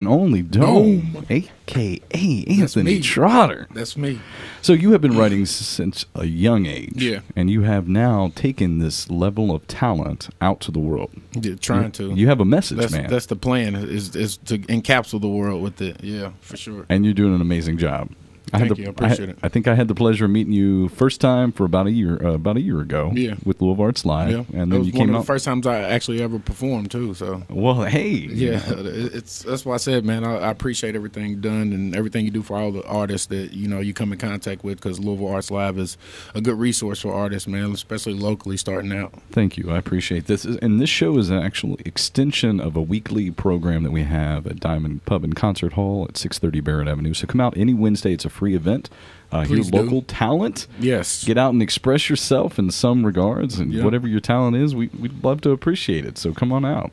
only Dome, a.k.a. Anthony Trotter. That's me. So you have been writing since a young age. Yeah. And you have now taken this level of talent out to the world. Yeah, trying to. You have a message, man. That's the plan, is to encapsulate the world with it. Yeah, for sure. And you're doing an amazing job. Thank you. I appreciate it. I think I had the pleasure of meeting you first time for about a year ago. Yeah. With Louisville Arts Live. Yeah. And then it was you came one of out. the first times I actually ever performed too. So. Well, hey. Yeah, that's why I said, man, I appreciate everything you've done and everything you do for all the artists that you come in contact with, because Louisville Arts Live is a good resource for artists, man, especially locally starting out. Thank you. I appreciate this. And this show is an actual extension of a weekly program that we have at Diamond Pub and Concert Hall at 630 Barrett Avenue. So come out any Wednesday. It's a free event. Hear local talent. Yes. Get out and express yourself in some regards, and whatever your talent is, we'd love to appreciate it. So come on out.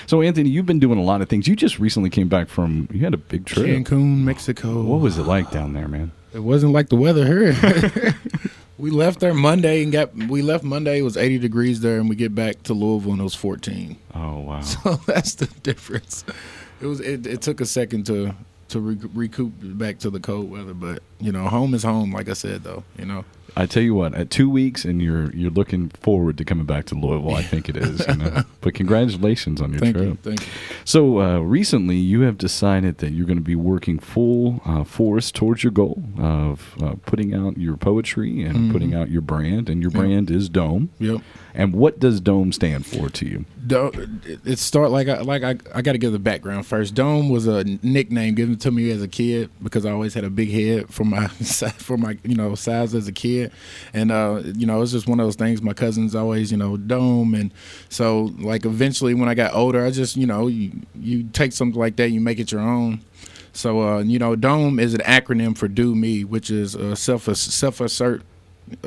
So, Anthony, you've been doing a lot of things. You just recently came back you had a big trip. Cancun, Mexico. What was it like down there, man? It wasn't like the weather here. We left there Monday we left Monday, it was 80 degrees there, and we get back to Louisville and it was 14. Oh, wow. So that's the difference. It took a second to recoup back to the cold weather, but home is home, like I said, though. I tell you what, at 2 weeks and you're looking forward to coming back to Louisville, I think it is. But congratulations on your trip. Thank you. So recently you have decided that you're going to be working full force towards your goal of putting out your poetry and putting out your brand, and your brand is Dome. Yep. And what does Dome stand for to you? It start I got to give the background first. Dome was a nickname given to me as a kid because I always had a big head for my size as a kid, and it's just one of those things. My cousins always Dome, and so eventually when I got older, I just you take something like that, you make it your own. So Dome is an acronym for Do Me, which is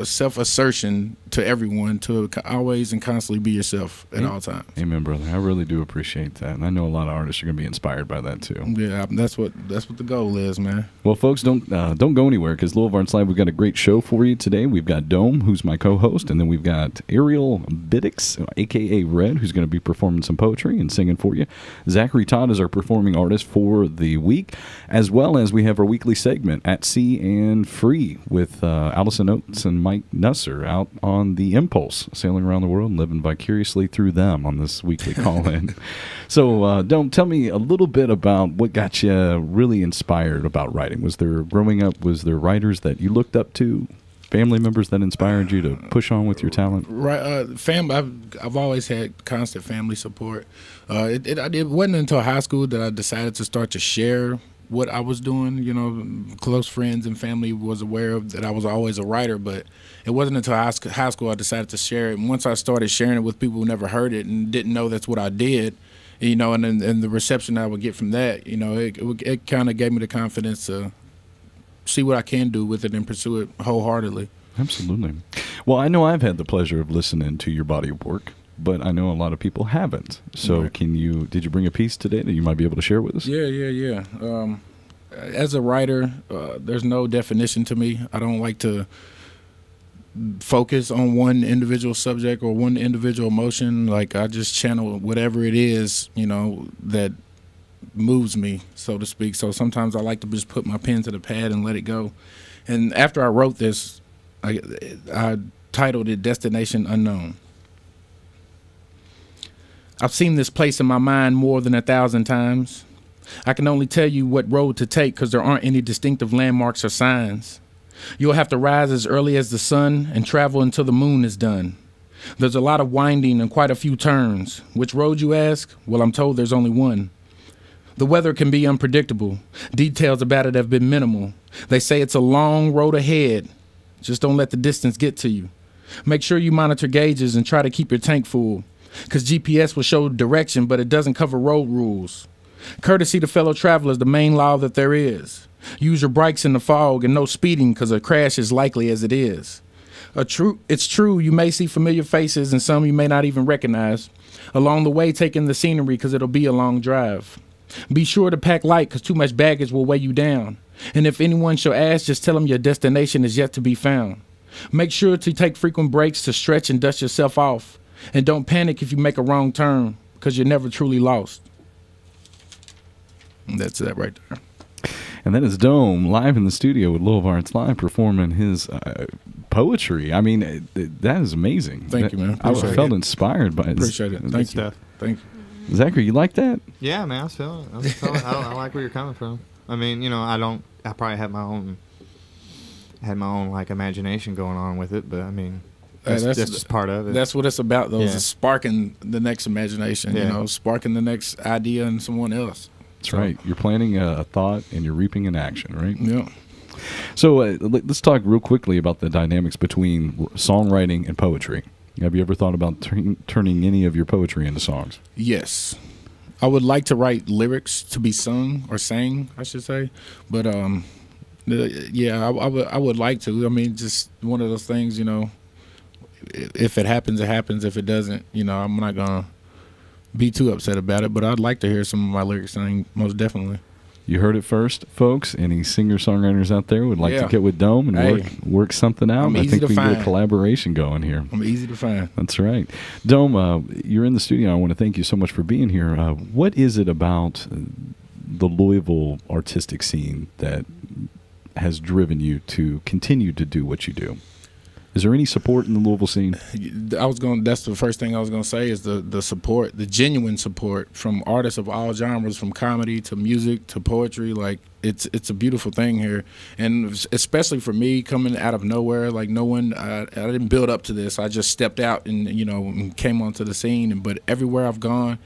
self-assertion to everyone to always and constantly be yourself at all times. Amen, brother. I really do appreciate that, and I know a lot of artists are going to be inspired by that too. Yeah, that's what the goal is, man. Well, folks, don't go anywhere, because Louisville Arts Live, we've got a great show for you today. We've got Dome, who's my co-host, and then we've got Ariel Biddix, aka Red, who's going to be performing some poetry and singing for you. Zachary Todd is our performing artist for the week, as well as we have our weekly segment At Sea and Free with Allison Oates and Mike Nusser out on the Impulse, sailing around the world and living vicariously through them on this weekly call-in. So, Dome, tell me a little bit about what got you really inspired about writing. Growing up, was there writers that you looked up to, family members that inspired you to push on with your talent? Right, I've always had constant family support. It wasn't until high school that I decided to start to share what I was doing. Close friends and family was aware of that I was always a writer, but it wasn't until high school I decided to share it. And once I started sharing it with people who never heard it and didn't know that's what I did, and the reception I would get from that, it kind of gave me the confidence to see what I can do with it and pursue it wholeheartedly. Absolutely. Well, I know I've had the pleasure of listening to your body of work, but I know a lot of people haven't. So right. Did you bring a piece today that you might be able to share with us? Yeah. As a writer, there's no definition to me. I don't like to focus on one individual subject or one individual emotion. I just channel whatever it is, that moves me, so to speak. So sometimes I like to just put my pen to the pad and let it go. And after I wrote this, I titled it Destination Unknown. I've seen this place in my mind more than 1,000 times. I can only tell you what road to take because there aren't any distinctive landmarks or signs. You'll have to rise as early as the sun and travel until the moon is done. There's a lot of winding and quite a few turns. Which road, you ask? Well, I'm told there's only one. The weather can be unpredictable. Details about it have been minimal. They say it's a long road ahead. Just don't let the distance get to you. Make sure you monitor gauges and try to keep your tank full, because GPS will show direction, but it doesn't cover road rules. Courtesy to fellow travelers, the main law that there is. Use your brakes in the fog and no speeding, because a crash is likely as it is. It's true, you may see familiar faces and some you may not even recognize. Along the way, take in the scenery, because it'll be a long drive. Be sure to pack light, because too much baggage will weigh you down. And if anyone shall ask, just tell them your destination is yet to be found. Make sure to take frequent breaks to stretch and dust yourself off. And don't panic if you make a wrong turn, because you're never truly lost. That's that right there. And that is Dome live in the studio with Louisville Arts Live performing his poetry. I mean, that is amazing. Thank you, man. I felt inspired by it. Appreciate it. Thank you. Thank you. Zachary, you like that? Yeah, man, I was feeling it. I like where you're coming from. I mean, you know, I probably had my own like imagination going on with it, but I mean, that's just part of it. That's what it's about, though. Is sparking the next imagination. You know, sparking the next idea in someone else. That's right. You're planting a thought and you're reaping an action, right? Yeah. So let's talk real quickly about the dynamics between songwriting and poetry. Have you ever thought about turning any of your poetry into songs? Yes. I would like to write lyrics to be sung or sang, I should say. But, yeah, I would like to. I mean, just one of those things, you know, if it happens, it happens. If it doesn't, you know, I'm not going to be too upset about it, but I'd like to hear some of my lyrics sung, most definitely. You heard it first, folks. Any singer-songwriters out there would like to get with Dome and work something out? I think we can get a collaboration going here. I'm easy to find. That's right. Dome, you're in the studio. I want to thank you so much for being here. What is it about the Louisville artistic scene that has driven you to continue to do what you do? Is there any support in the Louisville scene? That's the first thing I was gonna say is the support, the genuine support from artists of all genres, from comedy to music to poetry. Like it's a beautiful thing here, and especially for me coming out of nowhere. Like no one, I didn't build up to this. I just stepped out and and came onto the scene. But everywhere I've gone,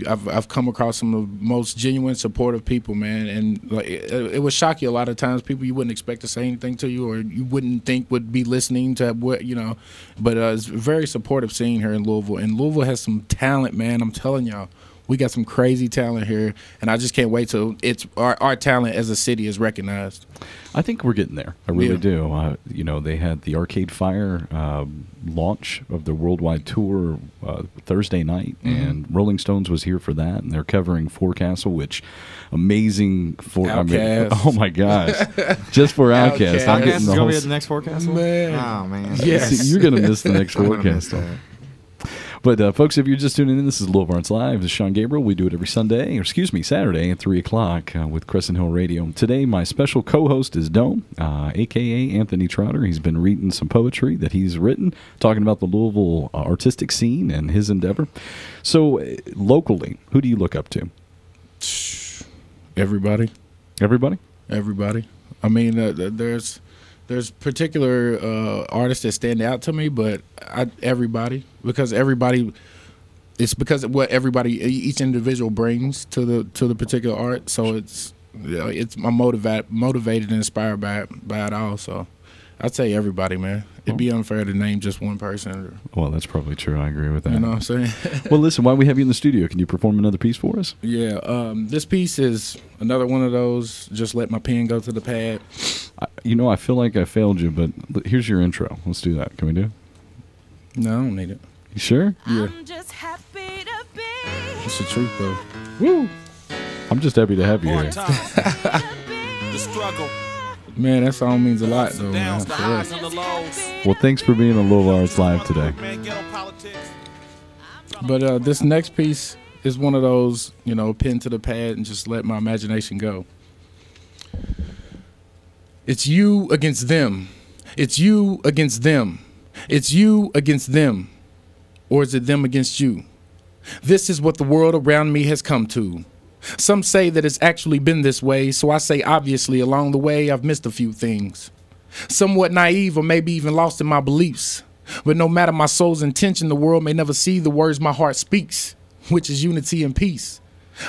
I've come across some of the most genuine, supportive people, man. And like it would shock you a lot of times. People you wouldn't expect to say anything to you, or you wouldn't think would be listening to what But it's a very supportive scene here in Louisville, and Louisville has some talent, man. I'm telling y'all. We got some crazy talent here, and I just can't wait till our talent as a city is recognized. I think we're getting there. I really do. They had the Arcade Fire launch of their worldwide tour Thursday night, and Rolling Stones was here for that, and they're covering Forecastle, which amazing for. I mean, oh my gosh, just for Outkast. I'm getting the whole. Be at the next Forecastle. Man. Oh man, yes, see, you're gonna miss the next Forecastle. But, folks, if you're just tuning in, this is Louisville Arts Live. This is Sean Gabriel. We do it every Saturday at 3 o'clock with Crescent Hill Radio. Today, my special co-host is Dome, a.k.a. Anthony Trotter. He's been reading some poetry that he's written, talking about the Louisville artistic scene and his endeavor. So, locally, who do you look up to? Everybody. Everybody? Everybody. I mean, there's particular artists that stand out to me, but everybody, because it's because of what each individual brings to the particular art. So I'm motivated and inspired by it all. So I'd say everybody, man. It'd be unfair to name just one person. Well, that's probably true. I agree with that. You know what I'm saying? Well, listen, while we have you in the studio, can you perform another piece for us? Yeah. This piece is another one of those, just let my pen go to the pad. I feel like I failed you, but here's your intro. Let's do that. Can we do it? No, I don't need it. You sure? Yeah. I'm just happy to be. It's the truth, though. Woo! I'm just happy to have you here. The struggle. Man, that song means a lot, though, man. Well, thanks for being on Louisville Arts Live today. But this next piece is one of those, pen to the pad and just let my imagination go. It's you against them. It's you against them. It's you against them. Or is it them against you? This is what the world around me has come to. Some say that it's actually been this way, so I say obviously along the way I've missed a few things. Somewhat naive or maybe even lost in my beliefs. But no matter my soul's intention, the world may never see the words my heart speaks, which is unity and peace.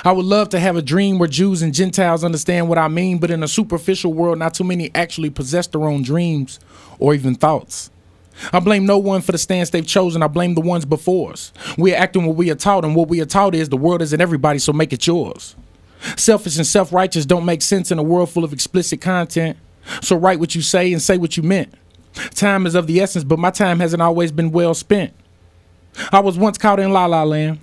I would love to have a dream where Jews and Gentiles understand what I mean, but in a superficial world, not too many actually possess their own dreams or even thoughts. I blame no one for the stance they've chosen. I blame the ones before us. We are acting what we are taught, and what we are taught is the world isn't everybody, so make it yours. Selfish and self-righteous don't make sense in a world full of explicit content, so write what you say and say what you meant. Time is of the essence, but my time hasn't always been well spent. I was once caught in La La Land,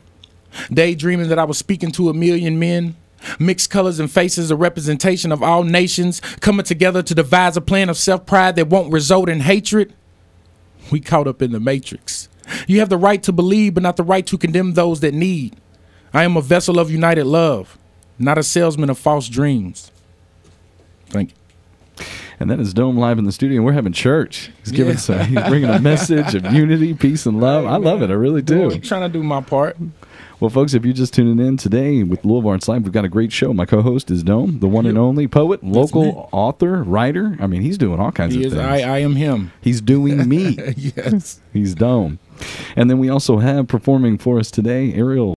daydreaming that I was speaking to a million men, mixed colors and faces, a representation of all nations, coming together to devise a plan of self-pride that won't result in hatred. We caught up in the matrix. You have the right to believe, but not the right to condemn those that need. I am a vessel of united love. not a salesman of false dreams. Thank you. And that is DoMe live in the studio. We're having church. He's giving he's bringing a message of unity, peace, and love. I love it. I really do. I'm trying to do my part. Well, folks, if you're just tuning in today with Louisville Arts Live, we've got a great show. My co-host is DoMe, the one and only poet, local author, writer. I mean, he's doing all kinds of things. I am him. He's doing me. Yes. He's DoMe. And then we also have performing for us today, Ariel